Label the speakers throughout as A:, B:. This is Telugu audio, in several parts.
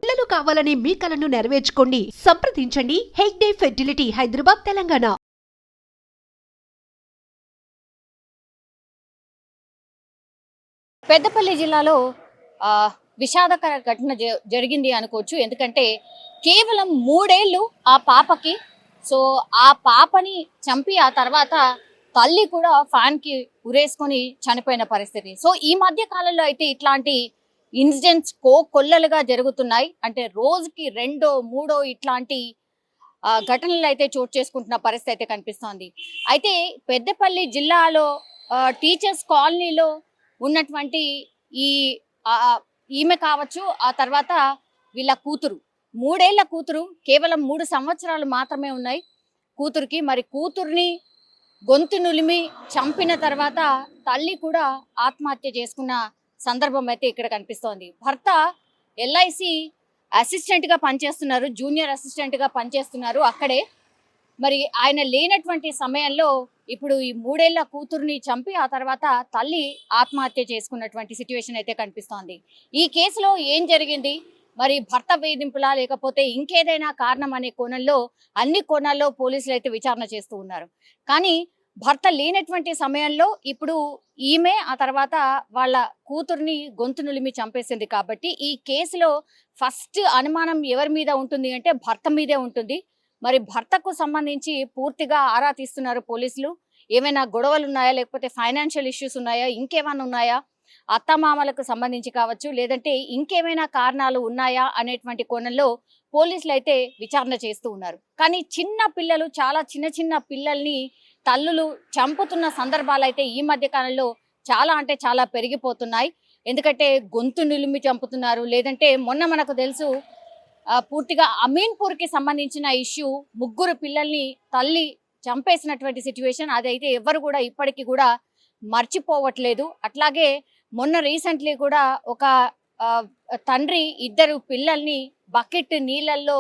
A: పిల్లలు కావాలని మీ కలను నెరవేర్చుకోండి. సంప్రదించండి హెగ్డే ఫెర్టిలిటీ, హైదరాబాద్, తెలంగాణ.
B: పెద్దపల్లి జిల్లాలో విషాదకర ఘటన జరిగింది అనుకోవచ్చు. ఎందుకంటే కేవలం 3 ఏళ్ళు ఆ పాపకి. సో ఆ పాపని చంపి ఆ తర్వాత తల్లి కూడా ఫ్యాన్కి ఉరేసుకొని చనిపోయిన పరిస్థితి. సో ఈ మధ్య కాలంలో అయితే ఇట్లాంటి ఇన్సిడెంట్స్ కొల్లలుగా జరుగుతున్నాయి. అంటే రోజుకి 2, 3 ఇట్లాంటి ఘటనలు అయితే చోటు చేసుకుంటున్న పరిస్థితి అయితే కనిపిస్తోంది. అయితే పెద్దపల్లి జిల్లాలో టీచర్స్ కాలనీలో ఉన్నటువంటి ఈ ఈమె కావచ్చు, ఆ తర్వాత వీళ్ళ కూతురు, 3 ఏళ్ల కూతురు, కేవలం 3 సంవత్సరాలు మాత్రమే ఉన్నాయి కూతురికి. మరి కూతుర్ని గొంతు నులిమి చంపిన తర్వాత తల్లి కూడా ఆత్మహత్య చేసుకున్న సందర్భం అయితే ఇక్కడ కనిపిస్తోంది. భర్త ఎల్ఐసి అసిస్టెంట్గా పనిచేస్తున్నారు, జూనియర్ అసిస్టెంట్గా పనిచేస్తున్నారు అక్కడే. మరి ఆయన లేనటువంటి సమయంలో ఇప్పుడు ఈ 3 ఏళ్ల కూతుర్ని చంపి ఆ తర్వాత తల్లి ఆత్మహత్య చేసుకున్నటువంటి సిచ్యువేషన్ అయితే కనిపిస్తోంది. ఈ కేసులో ఏం జరిగింది, మరి భర్త వేధింపులా లేకపోతే ఇంకేదైనా కారణం అనే కోణంలో అన్ని కోణాల్లో పోలీసులు అయితే విచారణ చేస్తూ ఉన్నారు. కానీ భర్త లేనటువంటి సమయంలో ఇప్పుడు ఈమె ఆ తర్వాత వాళ్ళ కూతుర్ని గొంతు నులిమి చంపేసింది. కాబట్టి ఈ కేసులో ఫస్ట్ అనుమానం ఎవరి మీద ఉంటుంది అంటే భర్త మీదే ఉంటుంది. మరి భర్తకు సంబంధించి పూర్తిగా ఆరా తీస్తున్నారు పోలీసులు. ఏమైనా గొడవలు ఉన్నాయా, లేకపోతే ఫైనాన్షియల్ ఇష్యూస్ ఉన్నాయా, ఇంకేమైనా ఉన్నాయా, అత్తమామలకు సంబంధించి కావచ్చు, లేదంటే ఇంకేమైనా కారణాలు ఉన్నాయా అనేటువంటి కోణంలో పోలీసులు అయితే విచారణ చేస్తూ ఉన్నారు. కానీ చిన్న పిల్లలు, చాలా చిన్న పిల్లల్ని తల్లులు చంపుతున్న సందర్భాలు అయితే ఈ మధ్య కాలంలో చాలా అంటే చాలా పెరిగిపోతున్నాయి. ఎందుకంటే గొంతు నిలిమి చంపుతున్నారు. లేదంటే మొన్న మనకు తెలుసు పూర్తిగా అమీన్పూర్కి సంబంధించిన ఇష్యూ, 3 పిల్లల్ని తల్లి చంపేసినటువంటి సిచ్యువేషన్, అదైతే ఎవరు కూడా ఇప్పటికీ కూడా మర్చిపోవట్లేదు. అట్లాగే మొన్న రీసెంట్లీ కూడా ఒక తండ్రి 2 పిల్లల్ని బకెట్ నీళ్ళల్లో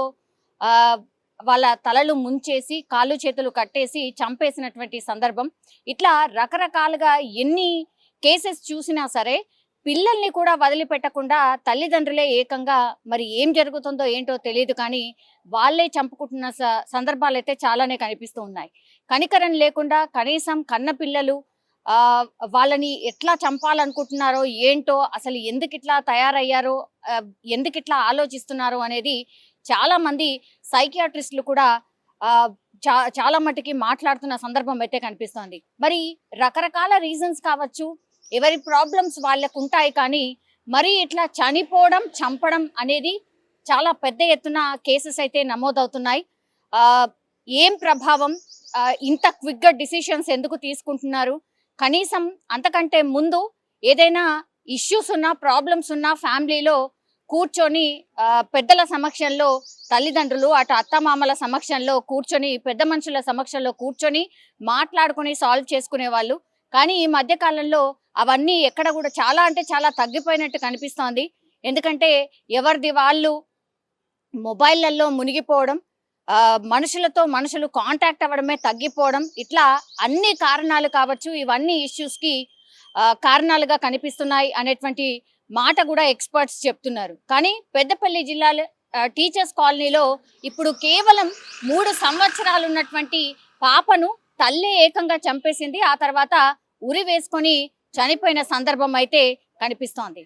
B: వాళ్ళ తలలు ముంచేసి కాళ్ళు చేతులు కట్టేసి చంపేసినటువంటి సందర్భం. ఇట్లా రకరకాలుగా ఎన్ని కేసెస్ చూసినా సరే పిల్లల్ని కూడా వదిలిపెట్టకుండా తల్లిదండ్రులే ఏకంగా మరి ఏం జరుగుతుందో ఏంటో తెలియదు కానీ వాళ్ళే చంపుకుంటున్న సందర్భాలు అయితే చాలానే కనిపిస్తూ ఉన్నాయి. కనికరం లేకుండా కనీసం కన్న పిల్లలు వాళ్ళని ఎట్లా చంపాలనుకుంటున్నారో ఏంటో, అసలు ఎందుకు ఇట్లా తయారయ్యారో, ఎందుకు ఇట్లా ఆలోచిస్తున్నారో అనేది చాలా మంది సైకియాట్రిస్టులు కూడా చాలా మట్టుకి మాట్లాడుతున్న సందర్భం అయితే కనిపిస్తోంది. మరి రకరకాల రీజన్స్ కావచ్చు, ఎవరి ప్రాబ్లమ్స్ వాళ్ళకు ఉంటాయి. కానీ మరి ఇట్లా చనిపోవడం, చంపడం అనేది చాలా పెద్ద ఎత్తున కేసెస్ అయితే నమోదవుతున్నాయి. ఏం ప్రభావం, ఇంత క్విక్గా డిసిషన్స్ ఎందుకు తీసుకుంటున్నారు? కనీసం అంతకంటే ముందు ఏదైనా ఇష్యూస్ ఉన్నా, ప్రాబ్లమ్స్ ఉన్నా ఫ్యామిలీలో కూర్చొని పెద్దల సమక్షంలో, తల్లిదండ్రులు అటు అత్తమామల సమక్షంలో కూర్చొని, పెద్ద మనుషుల సమక్షంలో కూర్చొని మాట్లాడుకొని సాల్వ్ చేసుకునే వాళ్ళు. కానీ ఈ మధ్య కాలంలో అవన్నీ ఎక్కడ కూడా చాలా అంటే చాలా తగ్గిపోయినట్టు కనిపిస్తోంది. ఎందుకంటే ఎవరిది వాళ్ళు మొబైళ్లలో మునిగిపోవడం, మనుషులతో మనుషులు కాంటాక్ట్ అవ్వడమే తగ్గిపోవడం, ఇట్లా అన్ని కారణాలు కావచ్చు, ఇవన్నీ ఇష్యూస్కి కారణాలుగా కనిపిస్తున్నాయి అనేటువంటి మాట కూడా ఎక్స్పర్ట్స్ చెప్తున్నారు. కానీ పెద్దపల్లి జిల్లాలో టీచర్స్ కాలనీలో ఇప్పుడు కేవలం 3 సంవత్సరాలు ఉన్నటువంటి పాపను తల్లి ఏకంగా చంపేసింది. ఆ తర్వాత ఉరి వేసుకొని చనిపోయిన సందర్భం అయితే కనిపిస్తోంది.